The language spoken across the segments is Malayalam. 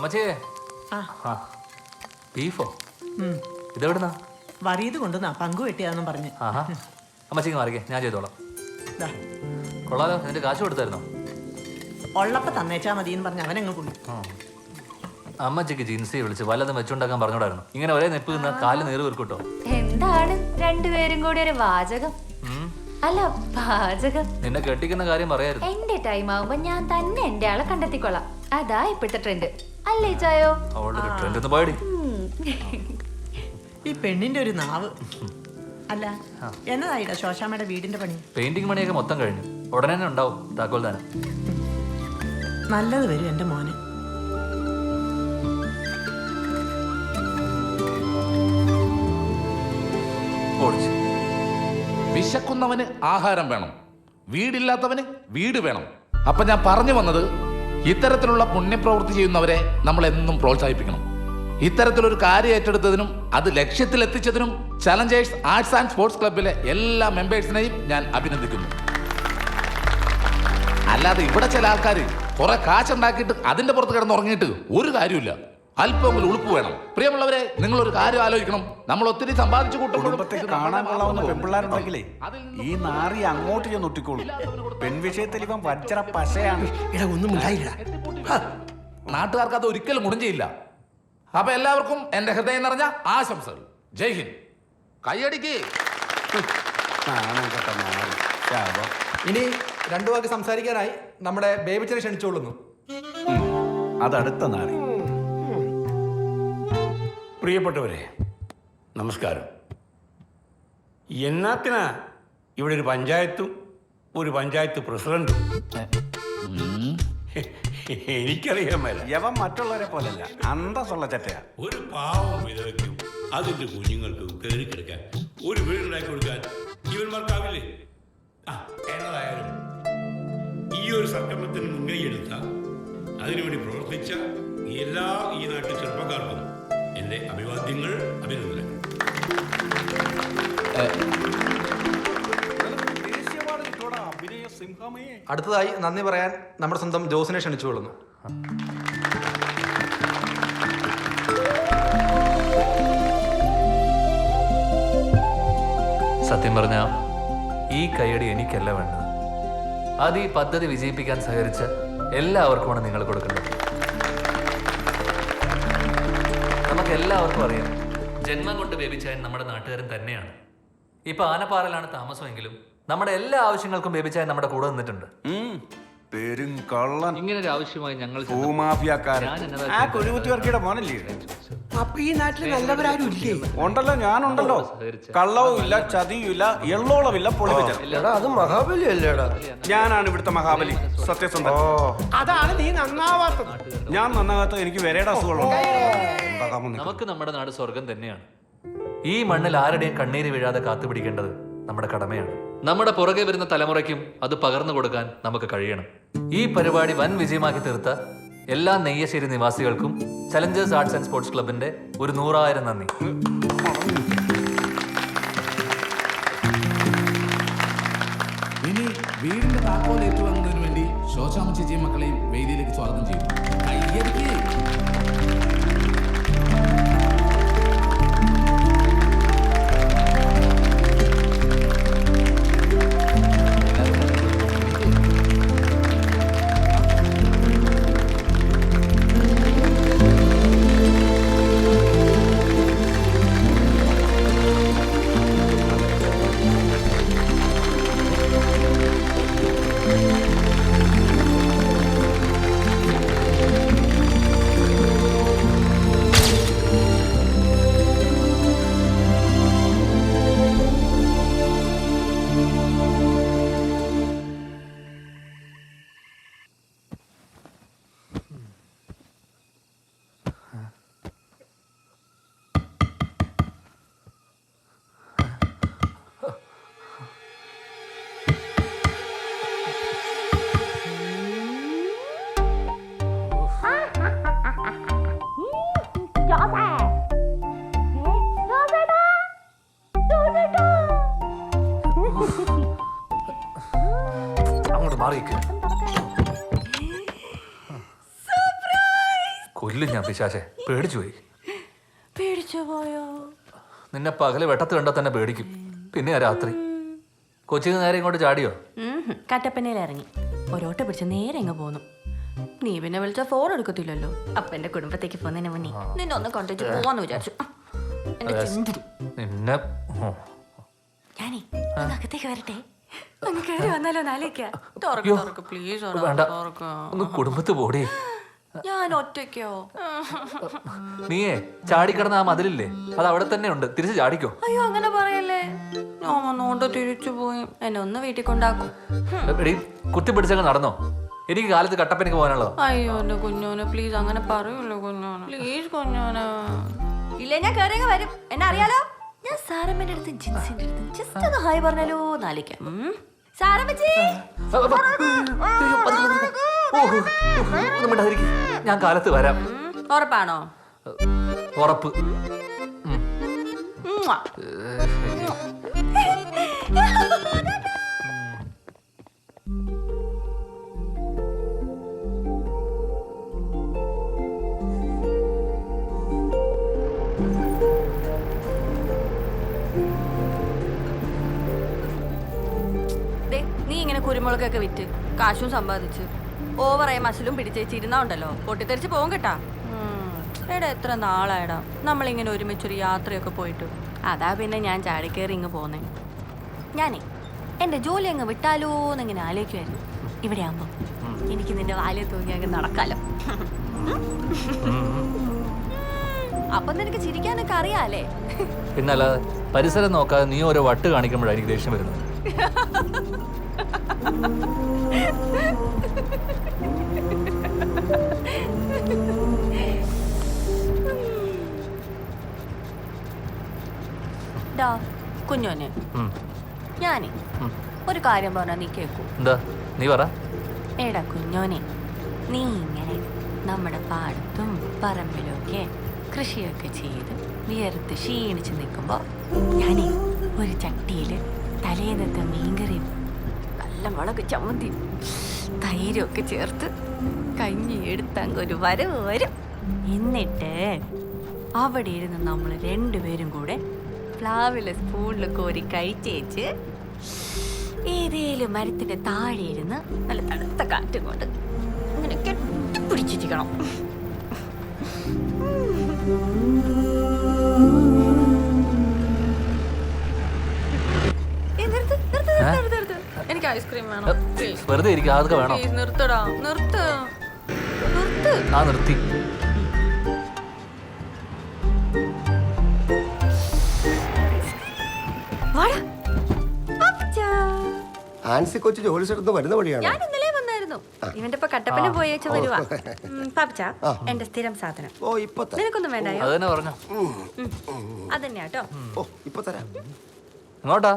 അമ്മച്ചേ ബീഫോ ഇതെവിടുന്നാ? വറിയത് കൊണ്ടുവന്നാ പങ്കു വെട്ടിയാന്നും പറഞ്ഞു. ആഹാ അമ്മച്ചിക്ക് മാറിക്കേ, ഞാൻ ചെയ്തോളാം. കൊള്ളാലോ, നിന്റെ കാശ് കൊടുത്തായിരുന്നോ? ഉള്ളപ്പ തന്നേച്ചാ മതിയെന്ന് പറഞ്ഞ് അവനങ്ങ് പോയി. അമ്മച്ചിക്ക് ജിൻസി വിളിച്ച് വല്ലതും വെച്ചുണ്ടാക്കാൻ പറഞ്ഞോടായിരുന്നു. ഇങ്ങനെ ഒരേ നെപ്പ് നിന്ന കാല് നീറ് വീർക്കൂട്ടോ. എന്താണ് രണ്ടുപേരും കൂടി ഒരു വാചകം? അല്ല പാചകം. നിന്നെ കെട്ടിക്കുന്ന കാര്യം പറയായിരുന്നു. എന്റെ ടൈം ആവുമ്പോ ഞാൻ തന്നെ എന്റെ ആളെ കണ്ടെത്തിക്കൊള്ളാം. അതാ ഇപ്പോഴത്തെ ട്രെൻഡ് അല്ലേ ചായോ? അവളുടെ ഒരു ട്രെൻഡ് ഒന്ന് പോയടി. ഈ പെണ്ണിന്റെ ഒരു നാവ്. അല്ല എന്നതായിട്ടാ ശോശാമ്മയുടെ വീടിന്റെ പണി? പെയിന്റിംഗ് പണിയൊക്കെ മൊത്തം കഴിഞ്ഞു. ഉടനെ തന്നെ ഉണ്ടാവും താക്കോൽ ദാനം. നല്ലത് വരും എന്റെ മോന്. വിശക്കുന്നവന് ആഹാരം വേണം, വീടില്ലാത്തവന് വീട് വേണം. അപ്പൊ ഞാൻ പറഞ്ഞു വന്നത്, ഇത്തരത്തിലുള്ള പുണ്യപ്രവൃത്തി ചെയ്യുന്നവരെ നമ്മൾ എന്നും പ്രോത്സാഹിപ്പിക്കണം. ഇത്തരത്തിലൊരു കാര്യം ഏറ്റെടുത്തതിനും അത് ലക്ഷ്യത്തിലെത്തിച്ചതിനും ചലഞ്ചേഴ്സ് ആർട്സ് ആൻഡ് സ്പോർട്സ് ക്ലബിലെ എല്ലാ മെമ്പേഴ്സിനെയും ഞാൻ അഭിനന്ദിക്കുന്നു. അല്ലാതെ ഇവിടെ ചില ആൾക്കാർ കുറെ കാശുണ്ടാക്കിയിട്ട് അതിന്റെ പുറത്ത് കിടന്നുറങ്ങിയിട്ട് ഒരു കാര്യമില്ല. അല്പമെങ്കിലും ഉളുപ്പ് വേണം. പ്രിയമുള്ളവരെ, നിങ്ങളൊരു കാര്യം ആലോചിക്കണം. നമ്മൾ ഒത്തിരി സമ്പാദിച്ചു കുടുംബത്തേക്ക് കാണാൻ കൊള്ളാവുന്ന പെൺപിള്ളേരുണ്ടെങ്കിലേ ഈ നാറി അങ്ങോട്ട് ചെന്ന് ഒട്ടിക്കോളൂ. പെൺവിഷയത്തിൽ ഇവൻ വജ്ര പശയാണ്. നാട്ടുകാർക്ക് അത് ഒരിക്കലും ഗുണം ചെയ്യില്ല. അപ്പൊ എല്ലാവർക്കും എന്റെ ഹൃദയം നിറഞ്ഞ ആശംസകൾ. ജയ് ഹിന്ദ്. കൈയടിക്ക്. ഇനി രണ്ടു വാക്ക് സംസാരിക്കാനായി നമ്മുടെ ബേബിച്ചനെ ക്ഷണിച്ചോളുന്നു. അതടുത്ത നാറി. പ്രിയപ്പെട്ടവരെ നമസ്കാരം. എന്നാത്തിനാ ഇവിടെ ഒരു പഞ്ചായത്തും ഒരു പഞ്ചായത്ത് പ്രസിഡന്റും? എനിക്കറിയാൻ മേല. യവൻ മറ്റുള്ളവരെ പോലല്ല, അന്തസ്സുള്ള ചട്ടയാ. ഒരു പാവം വിധവയ്ക്കും അതിന്റെ കുഞ്ഞുങ്ങൾക്കും കയറി കിടക്കാൻ ഒരു വീടുണ്ടാക്കി കൊടുക്കാൻ ഇവന്മാർക്കാവില്ലേ? എന്നതായാലും ഈ ഒരു സംരംഭത്തിന് മുൻകൈയെടുത്ത, അതിനുവേണ്ടി പ്രവർത്തിച്ച എല്ലാ ഈ നാട്ടിലെ ചെറുപ്പക്കാർക്കും എന്റെ അഭിവാദ്യങ്ങൾ, അഭിനന്ദനങ്ങൾ. അടുത്തതായി നന്ദി പറയാൻ നമ്മുടെ സ്വന്തം ജോസിനെ ക്ഷണിച്ചുകൊള്ളുന്നു. സത്യം പറഞ്ഞ ഈ കൈയടി എനിക്കല്ല വേണ്ടത്. അത് ഈ പദ്ധതി വിജയിപ്പിക്കാൻ സഹകരിച്ച എല്ലാവർക്കുമാണ് നിങ്ങൾ കൊടുക്കേണ്ടത്. നമുക്ക് എല്ലാവർക്കും അറിയാം, ജന്മം കൊണ്ട് ബേബിച്ചായൻ നമ്മുടെ നാട്ടുകാരൻ തന്നെയാണ്. ഇപ്പൊ ആനപ്പാറയിലാണ് താമസമെങ്കിലും നമ്മുടെ എല്ലാ ആവശ്യങ്ങൾക്കും ബേബിച്ചായൻ നമ്മുടെ കൂടെ നിന്നിട്ടുണ്ട്. ഇങ്ങനെ ഒരു ആവശ്യമായി ഞങ്ങൾ അപ്പൊ ഈ നാട്ടിൽ നല്ലവരാരും ഇല്ലേ? ഉണ്ടല്ലോ, ഞാനുണ്ടല്ലോ. കള്ളവും ഇല്ല, ചതിയും ഇല്ല, എള്ളോളമില്ല, പൊളിപ്പിച്ച. അത് മഹാബലി അല്ലേടാ? ഞാനാണ് ഇവിടുത്തെ മഹാബലി, സത്യസന്ധൻ. അതാണ് നീ നന്നാവാത്തത്. ഞാൻ നന്നാകാത്ത എനിക്ക് വരേണ്ട അസുഖമുള്ളൂ. നമുക്ക് നമ്മുടെ നാട് സ്വർഗം തന്നെയാണ്. ഈ മണ്ണിൽ ആരുടെയും കണ്ണീര് വീഴാതെ കാത്തുപിടിക്കേണ്ടത് നമ്മുടെ കടമയാണ്. നമ്മുടെ പുറകെ വരുന്ന തലമുറയ്ക്കും അത് പകർന്നു കൊടുക്കാൻ നമുക്ക് കഴിയണം. ഈ പരിപാടി വൻ വിജയമാക്കി തീർത്ത എല്ലാ Neyyassery നിവാസികൾക്കും Challengers arts and sports ക്ലബിന്റെ ഒരു 100,000 നന്ദി. ഇനി വീടിന്റെ താക്കോൽ ഏറ്റുവാങ്ങുന്നതിന് വേണ്ടി ശോശാമ്മ ചേച്ചിയും മക്കളെയും വേദിയിലേക്ക് സ്വാഗതം ചെയ്യും. കയ്യടിക്ക്. അങ്ങോട്ട് മാറിയിരിക്കുക. കൊല്ലും ഞാൻ പിശാചെ. പേടിച്ചു പോയി. പേടിച്ചു പോയോ? നിന്നെ പകല് വെട്ടത്ത് കണ്ടാൽ തന്നെ പേടിക്കും. പിന്നെ രാത്രി കൊച്ചിന് നേരെ ഇങ്ങോട്ട് ചാടിയോ? കട്ടപ്പനയിൽ ഇറങ്ങി ഒരോട്ട പിടിച്ച് നേരെ ഇങ്ങ് പോന്നു. നീ പിന്നെ വിളിച്ച ഫോൺ എടുക്കത്തില്ലല്ലോ. അപ്പൊ എന്റെ കുടുംബത്തേക്ക് പോകുന്നതിന് മുന്നേ നിന്നെ ഒന്ന് കൊണ്ടുവച്ച് പോവാന്ന് വിചാരിച്ചു. എന്റെ ചെന്തിരി. നിന്നെ ഞാനേ ഒന്ന് അകത്തേക്ക് വരട്ടെ. അങ്ങ് കയറി വന്നാലോ നാലേക്കാ. അയ്യോ, പ്ലീസ് വേണ്ട. ഒന്ന് കുടുംബത്ത് പോടി. ഞാൻ ഒറ്റയ്ക്കോ? നീയേ ചാടിക്കിടന്ന ആ മതിലില്ലേ, അത് അവിടെ തന്നെ ഉണ്ട്. തിരിച്ച് ചാടിക്കോ. അയ്യോ അങ്ങനെ പറയല്ലേ. ഞാൻ വന്നോണ്ട് തിരിച്ചു പോയി. എന്നെ ഒന്ന് വീട്ടിൽ കൊണ്ടാക്കും. എടീ, കുത്തി പിടിച്ചങ്ങ് നടന്നോ. എനിക്ക് കാലത്ത് കട്ടപ്പനക്ക് പോകാനുള്ളോ. അയ്യോ എന്റെ കുഞ്ഞോനെ പ്ലീസ് അങ്ങനെ പറയൂല്ലോ കുഞ്ഞോനെ. പ്ലീസ് കുഞ്ഞോനെ. ഇല്ല ഞാൻ കയറിയങ്ങ് വരും. എന്നെ അറിയാലോ. ഞാൻ സാറമ്മന്റെ അടുത്ത് ജിൻസിന്റെ അടുത്ത് ജസ്റ്റ് ഒന്ന് ഹായ് പറഞ്ഞാലോ നാലിക്കാം. സാറമ്മച്ചി ഞാൻ കാലത്ത് വരാം. ഉറപ്പാണോ? ഉറപ്പ്. നീ ഇങ്ങനെ കുരുമുളകൊക്കെ വിറ്റ് കാശും സമ്പാദിച്ച് ഓവറായി മസിലും പിടിച്ചേച്ചിരുന്നാ ഉണ്ടല്ലോ പൊട്ടിത്തെറിച്ച് പോകും കേട്ടാ. എടാ എത്ര നാളായടാ നമ്മളിങ്ങനെ ഒരുമിച്ചൊരു യാത്രയൊക്കെ പോയിട്ട്. അതാ പിന്നെ ഞാൻ ചാടിക്കേറി ഇങ്ങ് പോന്നേ. ഞാനേ എൻ്റെ ജോലി അങ്ങ് വിട്ടാലോ എന്നിങ്ങനെ ആലോചിക്കുമായിരുന്നു. ഇവിടെ ആകുമ്പോ എനിക്ക് നിന്റെ വാലിൽ തൂങ്ങി അങ്ങ് നടക്കാലോ. അപ്പൊ നിനക്ക് ചിരിക്കാനൊക്കെ അറിയാലേ. പിന്നല്ലാതെ പരിസരം നോക്കാതെ നീ ഓരോ വട്ട് കാണിക്കുമ്പോഴാണ് എനിക്ക് ദേഷ്യം വരുന്നത്. കുഞ്ഞോനെ ഞാനേ ഒരു കാര്യം പറഞ്ഞാ നീ കേക്കൂ. എന്താ? നീ പറ. എടാ കുഞ്ഞോനെ, നീ ഇങ്ങനെ നമ്മുടെ പാടത്തും പറമ്പിലും ഒക്കെ കൃഷിയൊക്കെ ചെയ്ത് വിയർത്ത് ക്ഷീണിച്ച് നിൽക്കുമ്പോ ഞാനേ ഒരു ചട്ടിയില് തലേന്നത്തെ മീൻകറിയും നല്ല മുളക് ചമ്മന്തിയും തൈരും ഒക്കെ ചേർത്ത് കഞ്ഞി എടുത്തങ്ങ് ഒരു വരവ് വരും. എന്നിട്ട് അവിടെ ഇരുന്ന് നമ്മൾ രണ്ടുപേരും കൂടെ പ്ലാവിലെ സ്പൂണിൽ കോരി കഴിച്ചേച്ച് ഏതേലും മരത്തിന്റെ താഴെ ഇരുന്ന് നല്ല തണുത്ത കാറ്റും കൊണ്ട് അങ്ങനെ കെട്ടിപ്പിടിച്ചിരിക്കണം. എനിക്ക് ഐസ്ക്രീം വേണം. വെറുതെ ഇരിക്കും. അതൊക്കെ വേണോ? നിർത്തടാ, നിർത്ത് നിർത്ത്. ആ നിർത്തി. ആൻസി കൊച്ചു ജോലി സ്ഥലത്ത് വരുന്ന വഴിയാണ്. ഞാൻ ഇന്നലെ വന്നായിരുന്നു. ഇവന്റെ ഇപ്പൊ കട്ടപ്പന പോയേച്ച് വരുവാ. പാപ്പച്ച എന്റെ സ്ഥിരം സാധനം. ഓ ഇപ്പൊ നിനക്കൊന്നും വേണ്ടായോ? അത് തന്നെ പറഞ്ഞോ. അതന്നെയാ കേട്ടോ. ഓ ഇപ്പൊ തരാം. ഇങ്ങോട്ടാ.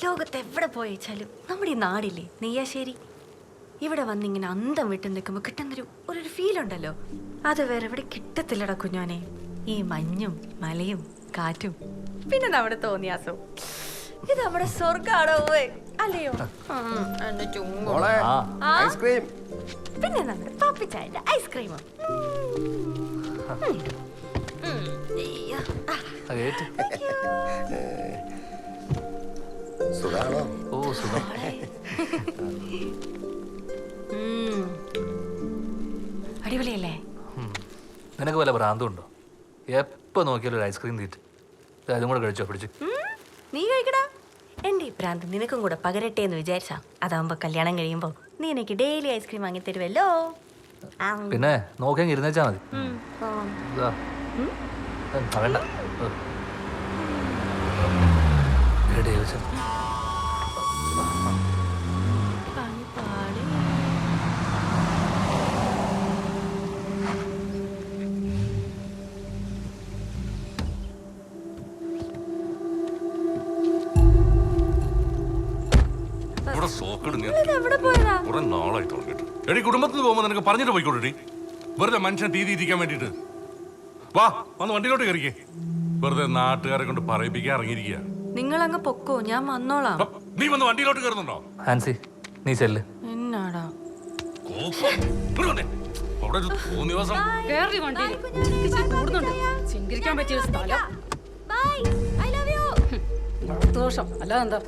ലോകത്ത് എവിടെ പോയേച്ചാലും നമ്മുടെ ഈ നാടില്ലേ നെയ്യാശ്ശേരി, ഇവിടെ വന്നിങ്ങനെ അന്തം വിട്ട് നിൽക്കുമ്പോൾ കിട്ടുന്നൊരു ഒരു ഫീൽ ഉണ്ടല്ലോ, അത് വേറെ എവിടെ കിട്ടത്തില്ലടാ കുഞ്ഞോനെ. ഈ മഞ്ഞും മലയും കാറ്റും പിന്നെ നമ്മുടെ തോന്നിയാസവും, ഇത് നമ്മുടെ സ്വർഗ്ഗാടോ അല്ലയോ? ഐസ്ക്രീം പിന്നെ നമ്മുടെ പാപ്പിച്ചായന്റെ ഐസ്ക്രീമും. സുഖാണോ? ഓ സുഖം. അടിപൊളിയല്ലേ? നിനക്ക് വല്ല ഭ്രാന്തുണ്ടോ? എപ്പോ നോക്കിയാലും ഒരു ഐസ്ക്രീം തീറ്റ്. അതും കൂടെ കഴിച്ചോ. പിടിച്ചു നീ കഴിക്കടാ. എന്റെ ഈ ഭ്രാന്ത് നിനക്കും കൂടെ പകരട്ടെ എന്ന് വിചാരിച്ചാ. അതാവുമ്പോ കല്യാണം കഴിയുമ്പോ നീ എനിക്ക് ഡെയിലി ഐസ്ക്രീം വാങ്ങി തരുമല്ലോ. പിന്നെ നോക്കിയാൽ ഇരുന്നേച്ചാ മതി. വേണ്ട. എടി കുടുംബത്തിൽ പോകുമ്പോ നിനക്ക് പറഞ്ഞിട്ട് പോയിക്കോട്ടെ. വെറുതെ മനുഷ്യൻ തീ തീറ്റിക്കാൻ വേണ്ടിട്ട്. വാ വന്ന് വണ്ടിയിലോട്ട് കയറിക്കേ. വെറുതെ നാട്ടുകാരെ കൊണ്ട് പറയിപ്പിക്കാൻ ഇറങ്ങിയിരിക്കുക. നിങ്ങൾ അങ്ങ് പൊക്കോ, ഞാൻ വന്നോളാം. അപ്പ് നീ വന്ന് വണ്ടിയിലോട്ട് കയറുന്നുണ്ടോ? ആൻസി നീ ചെല്ല്. എന്നാടാ കോപ്പ്. ഇങ്ങോട്ട് വന്നേ. അവിടെ ഒരു തോന്നിവാസം. കേറി വണ്ടിയിൽ കൂടുന്നുണ്ട്. ചിന്തിരിക്കാൻ പറ്റിയ സ്ഥലം. ദോഷം അല്ല എന്താ